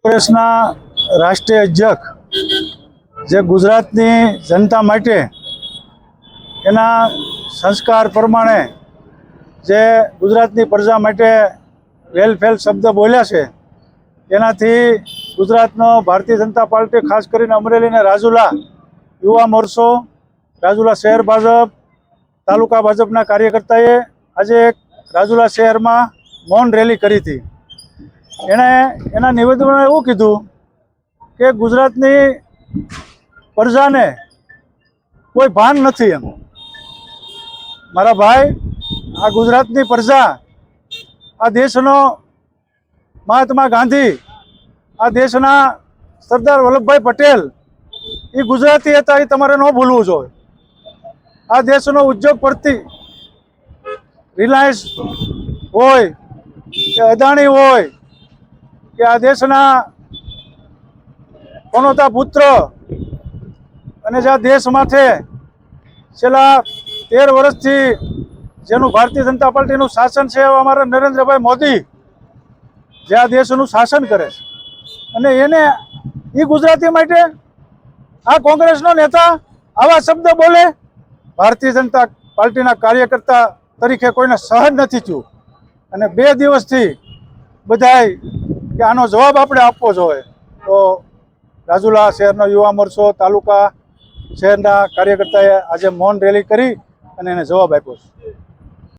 કોંગ્રેસના રાષ્ટ્રીય અધ્યક્ષ જે ગુજરાતની જનતા માટે એના સંસ્કાર પ્રમાણે જે ગુજરાતની પ્રજા માટે વેલફેલ શબ્દ બોલ્યા છે એનાથી ગુજરાતનો ભારતીય જનતા પાર્ટી ખાસ કરીને અમરેલી અને રાજુલા યુવા મોરચો, રાજુલા શહેર ભાજપ, તાલુકા ભાજપના કાર્યકર્તાએ આજે એક રાજુલા શહેરમાં મૌન રેલી કરી હતી। એણે એના નિવેદનમાં એવું કીધું કે ગુજરાતની પ્રજાને કોઈ ભાન નથી એમ। મારા ભાઈ, આ ગુજરાતની પ્રજા, આ દેશનો મહાત્મા ગાંધી, આ દેશના સરદાર વલ્લભભાઈ પટેલ એ ગુજરાતી હતા, એ તમારે ન ભૂલવું જોઈએ। આ દેશનો ઉદ્યોગપતિ રિલાયન્સ હોય કે અદાણી હોય કે આ દેશના પનોતા પુત્ર અને જે આ દેશ માટે છેલ્લા 13 વર્ષથી જેનું ભારતીય જનતા પાર્ટીનું શાસન છે એવા અમારા નરેન્દ્રભાઈ મોદી જે આ દેશનું શાસન કરે છે અને એને એ ગુજરાતી માટે આ કોંગ્રેસનો નેતા આવા શબ્દ બોલે, ભારતીય જનતા પાર્ટીના કાર્યકર્તા તરીકે કોઈને સહન નથી થયું। અને 2 દિવસથી બધાય કે આનો જવાબ આપણે આપવો જોઈએ, તો રાજુલા શહેરનો યુવા મોરચો, તાલુકા શહેરના કાર્યકર્તાએ આજે મૌન રેલી કરી અને એને જવાબ આપ્યો છે।